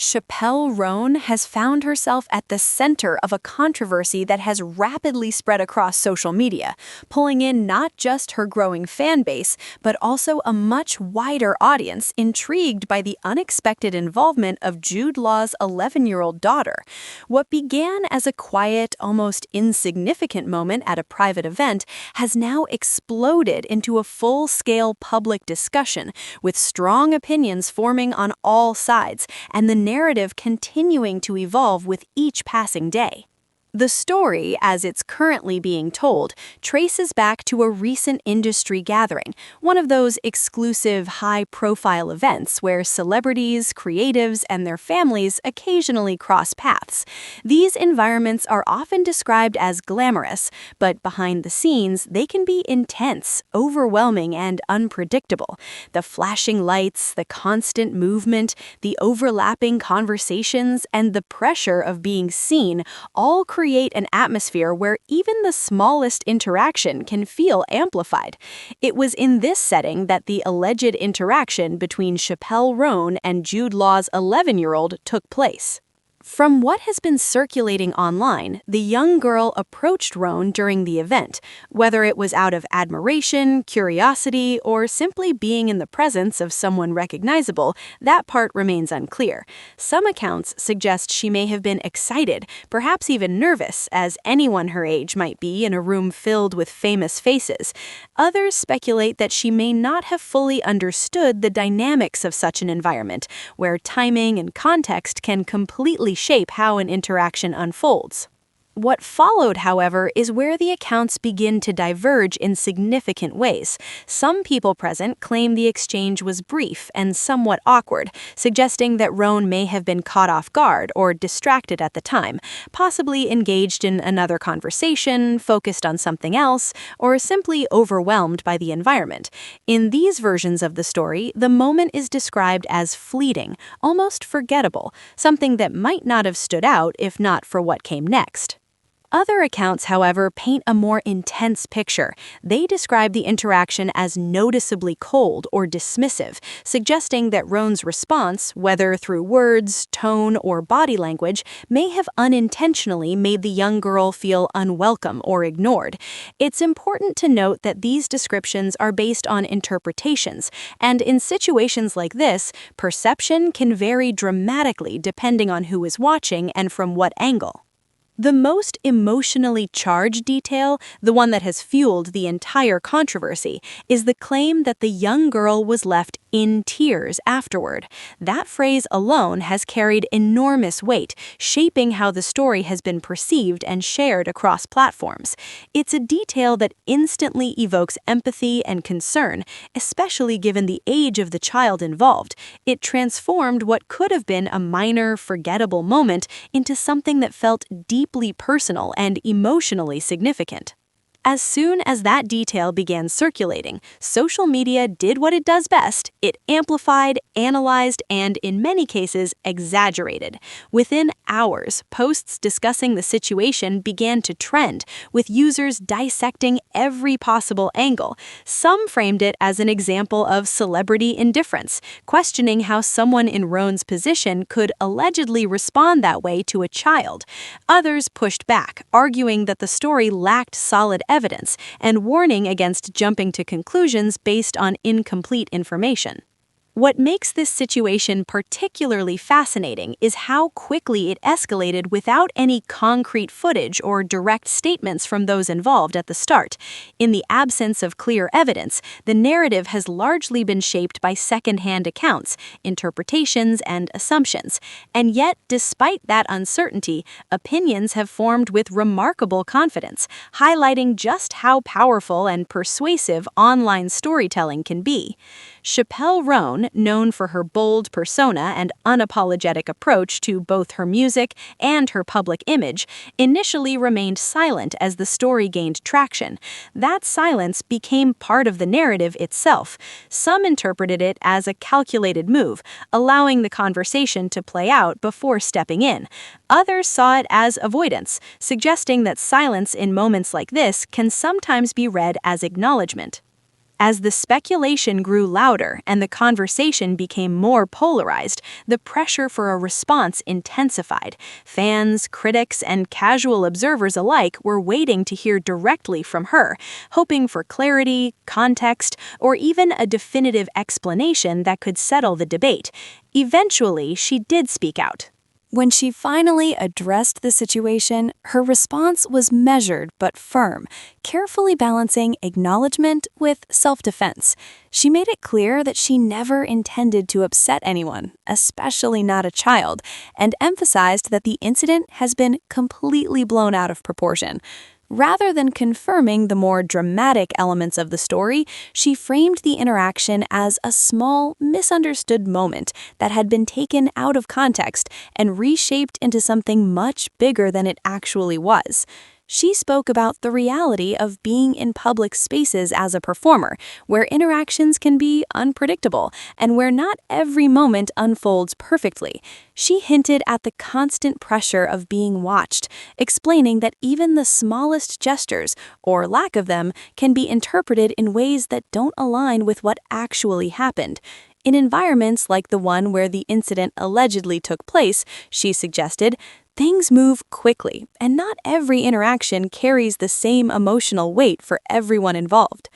Chappell Roan has found herself at the center of a controversy that has rapidly spread across social media, pulling in not just her growing fan base, but also a much wider audience intrigued by the unexpected involvement of Jude Law's 11-year-old daughter. What began as a quiet, almost insignificant moment at a private event has now exploded into a full-scale public discussion, with strong opinions forming on all sides, and the narrative continuing to evolve with each passing day. The story, as it's currently being told, traces back to a recent industry gathering, one of those exclusive, high-profile events where celebrities, creatives, and their families occasionally cross paths. These environments are often described as glamorous, but behind the scenes, they can be intense, overwhelming, and unpredictable. The flashing lights, the constant movement, the overlapping conversations, and the pressure of being seen all create an atmosphere where even the smallest interaction can feel amplified. It was in this setting that the alleged interaction between Chappell Roan and Jude Law's 11-year-old took place. From what has been circulating online, the young girl approached Roan during the event. Whether it was out of admiration, curiosity, or simply being in the presence of someone recognizable, that part remains unclear. Some accounts suggest she may have been excited, perhaps even nervous, as anyone her age might be in a room filled with famous faces. Others speculate that she may not have fully understood the dynamics of such an environment, where timing and context can completely shape how an interaction unfolds. What followed, however, is where the accounts begin to diverge in significant ways. Some people present claim the exchange was brief and somewhat awkward, suggesting that Roan may have been caught off guard or distracted at the time, possibly engaged in another conversation, focused on something else, or simply overwhelmed by the environment. In these versions of the story, the moment is described as fleeting, almost forgettable, something that might not have stood out if not for what came next. Other accounts, however, paint a more intense picture. They describe the interaction as noticeably cold or dismissive, suggesting that Roan's response, whether through words, tone, or body language, may have unintentionally made the young girl feel unwelcome or ignored. It's important to note that these descriptions are based on interpretations, and in situations like this, perception can vary dramatically depending on who is watching and from what angle. The most emotionally charged detail, the one that has fueled the entire controversy, is the claim that the young girl was left in tears afterward. That phrase alone has carried enormous weight, shaping how the story has been perceived and shared across platforms. It's a detail that instantly evokes empathy and concern, especially given the age of the child involved. It transformed what could have been a minor, forgettable moment into something that felt deeply personal and emotionally significant. As soon as that detail began circulating, social media did what it does best. It amplified, analyzed, and, in many cases, exaggerated. Within hours, posts discussing the situation began to trend, with users dissecting every possible angle. Some framed it as an example of celebrity indifference, questioning how someone in Roan's position could allegedly respond that way to a child. Others pushed back, arguing that the story lacked solid evidence and warning against jumping to conclusions based on incomplete information. What makes this situation particularly fascinating is how quickly it escalated without any concrete footage or direct statements from those involved at the start. In the absence of clear evidence, the narrative has largely been shaped by second-hand accounts, interpretations, and assumptions. And yet, despite that uncertainty, opinions have formed with remarkable confidence, highlighting just how powerful and persuasive online storytelling can be. Chappell Roan, known for her bold persona and unapologetic approach to both her music and her public image, initially remained silent as the story gained traction. That silence became part of the narrative itself. Some interpreted it as a calculated move, allowing the conversation to play out before stepping in. Others saw it as avoidance, suggesting that silence in moments like this can sometimes be read as acknowledgement. As the speculation grew louder and the conversation became more polarized, the pressure for a response intensified. Fans, critics, and casual observers alike were waiting to hear directly from her, hoping for clarity, context, or even a definitive explanation that could settle the debate. Eventually, she did speak out. When she finally addressed the situation, her response was measured but firm, carefully balancing acknowledgement with self-defense. She made it clear that she never intended to upset anyone, especially not a child, and emphasized that the incident has been completely blown out of proportion. Rather than confirming the more dramatic elements of the story, she framed the interaction as a small, misunderstood moment that had been taken out of context and reshaped into something much bigger than it actually was. She spoke about the reality of being in public spaces as a performer, where interactions can be unpredictable and where not every moment unfolds perfectly. She hinted at the constant pressure of being watched, explaining that even the smallest gestures, or lack of them, can be interpreted in ways that don't align with what actually happened. In environments like the one where the incident allegedly took place, she suggested, things move quickly, and not every interaction carries the same emotional weight for everyone involved.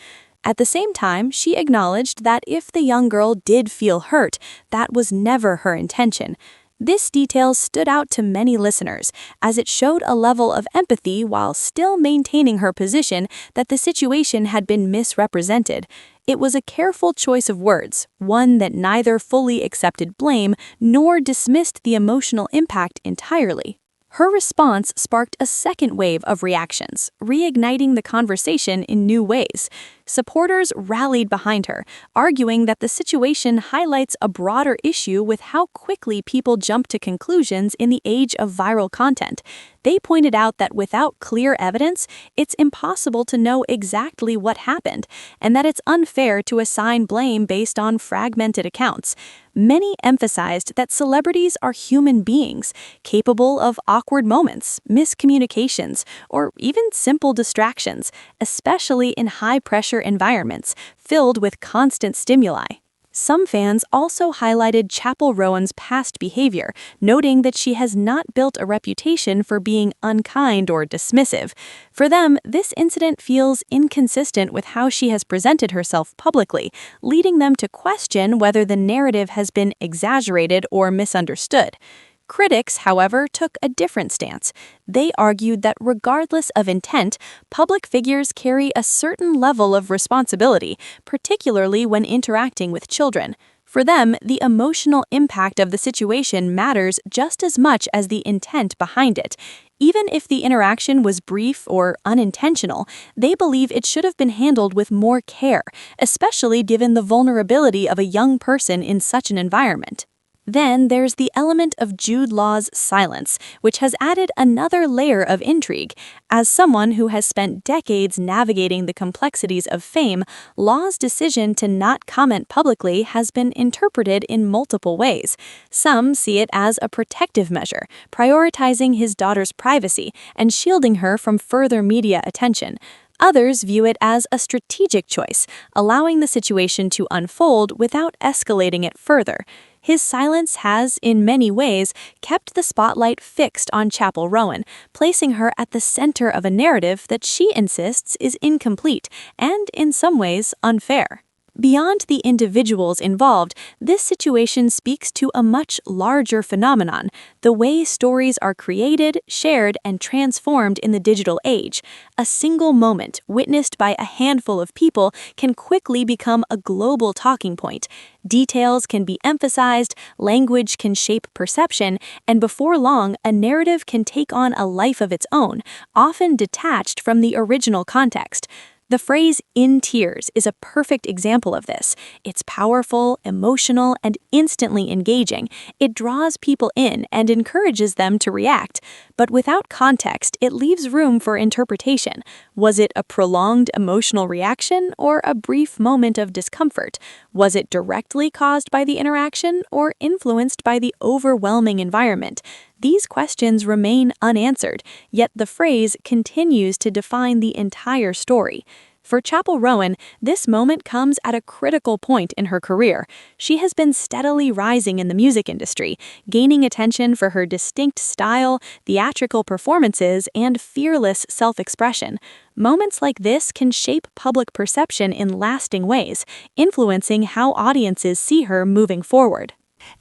At the same time, she acknowledged that if the young girl did feel hurt, that was never her intention. This detail stood out to many listeners, as it showed a level of empathy while still maintaining her position that the situation had been misrepresented. It was a careful choice of words, one that neither fully accepted blame nor dismissed the emotional impact entirely. Her response sparked a second wave of reactions, reigniting the conversation in new ways. Supporters rallied behind her, arguing that the situation highlights a broader issue with how quickly people jump to conclusions in the age of viral content. They pointed out that without clear evidence, it's impossible to know exactly what happened, and that it's unfair to assign blame based on fragmented accounts. Many emphasized that celebrities are human beings, capable of awkward moments, miscommunications, or even simple distractions, especially in high-pressure environments filled with constant stimuli. Some fans also highlighted Chappell Roan's past behavior, noting that she has not built a reputation for being unkind or dismissive. For them, this incident feels inconsistent with how she has presented herself publicly, leading them to question whether the narrative has been exaggerated or misunderstood. Critics, however, took a different stance. They argued that regardless of intent, public figures carry a certain level of responsibility, particularly when interacting with children. For them, the emotional impact of the situation matters just as much as the intent behind it. Even if the interaction was brief or unintentional, they believe it should have been handled with more care, especially given the vulnerability of a young person in such an environment. Then there's the element of Jude Law's silence, which has added another layer of intrigue. As someone who has spent decades navigating the complexities of fame, Law's decision to not comment publicly has been interpreted in multiple ways. Some see it as a protective measure, prioritizing his daughter's privacy and shielding her from further media attention. Others view it as a strategic choice, allowing the situation to unfold without escalating it further. His silence has, in many ways, kept the spotlight fixed on Chappell Roan, placing her at the center of a narrative that she insists is incomplete and, in some ways, unfair. Beyond the individuals involved, this situation speaks to a much larger phenomenon, the way stories are created, shared, and transformed in the digital age. A single moment witnessed by a handful of people can quickly become a global talking point. Details can be emphasized, language can shape perception, and before long, a narrative can take on a life of its own, often detached from the original context. The phrase "in tears" is a perfect example of this. It's powerful, emotional, and instantly engaging. It draws people in and encourages them to react. But without context, it leaves room for interpretation. Was it a prolonged emotional reaction or a brief moment of discomfort? Was it directly caused by the interaction or influenced by the overwhelming environment? These questions remain unanswered, yet the phrase continues to define the entire story. For Chappell Roan, this moment comes at a critical point in her career. She has been steadily rising in the music industry, gaining attention for her distinct style, theatrical performances, and fearless self-expression. Moments like this can shape public perception in lasting ways, influencing how audiences see her moving forward.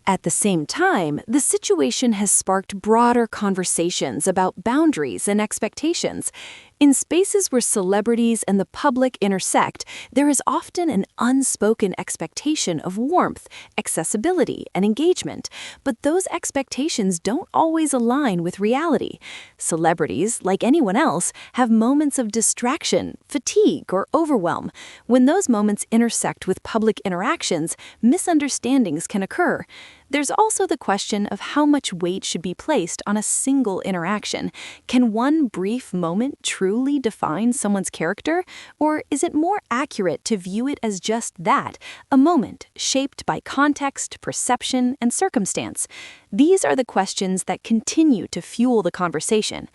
At the same time, the situation has sparked broader conversations about boundaries and expectations. In spaces where celebrities and the public intersect, there is often an unspoken expectation of warmth, accessibility, and engagement, but those expectations don't always align with reality. Celebrities, like anyone else, have moments of distraction, fatigue, or overwhelm. When those moments intersect with public interactions, misunderstandings can occur. There's also the question of how much weight should be placed on a single interaction. Can one brief moment truly define someone's character? Or is it more accurate to view it as just that, a moment shaped by context, perception, and circumstance? These are the questions that continue to fuel the conversation.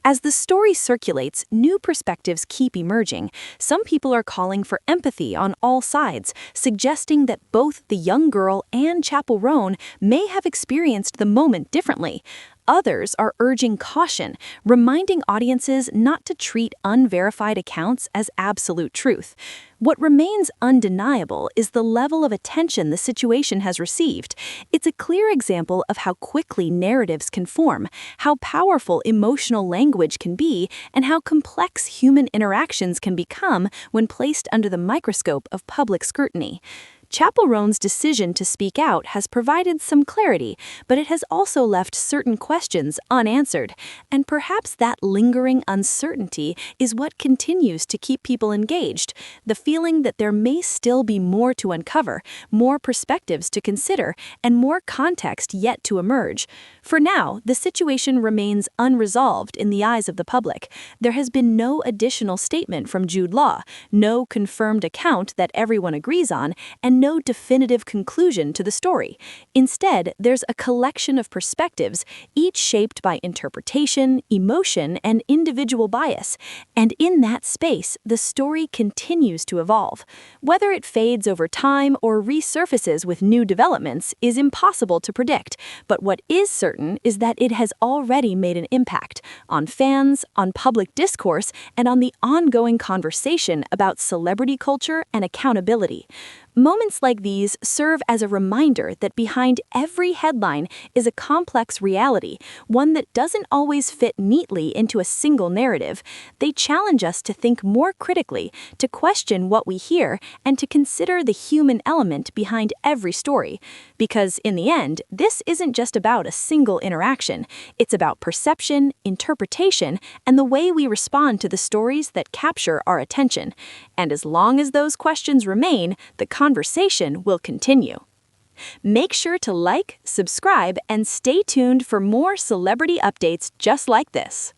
As the story circulates, new perspectives keep emerging. Some people are calling for empathy on all sides, suggesting that both the young girl and Chappell Roan may have experienced the moment differently. Others are urging caution, reminding audiences not to treat unverified accounts as absolute truth. What remains undeniable is the level of attention the situation has received. It's a clear example of how quickly narratives can form, how powerful emotional language can be, and how complex human interactions can become when placed under the microscope of public scrutiny. Chappell Roan's decision to speak out has provided some clarity, but it has also left certain questions unanswered, and perhaps that lingering uncertainty is what continues to keep people engaged, the feeling that there may still be more to uncover, more perspectives to consider, and more context yet to emerge. For now, the situation remains unresolved in the eyes of the public. There has been no additional statement from Jude, no confirmed account that everyone agrees on, and no definitive conclusion to the story. Instead, there's a collection of perspectives, each shaped by interpretation, emotion, and individual bias. And in that space, the story continues to evolve. Whether it fades over time or resurfaces with new developments is impossible to predict, but what is certain is that it has already made an impact on fans, on public discourse, and on the ongoing conversation about celebrity culture and accountability. Moments like these serve as a reminder that behind every headline is a complex reality, one that doesn't always fit neatly into a single narrative. They challenge us to think more critically, to question what we hear, and to consider the human element behind every story. Because in the end, this isn't just about a single interaction. It's about perception, interpretation, and the way we respond to the stories that capture our attention. And as long as those questions remain, the conversation will continue. Make sure to like, subscribe, and stay tuned for more celebrity updates just like this.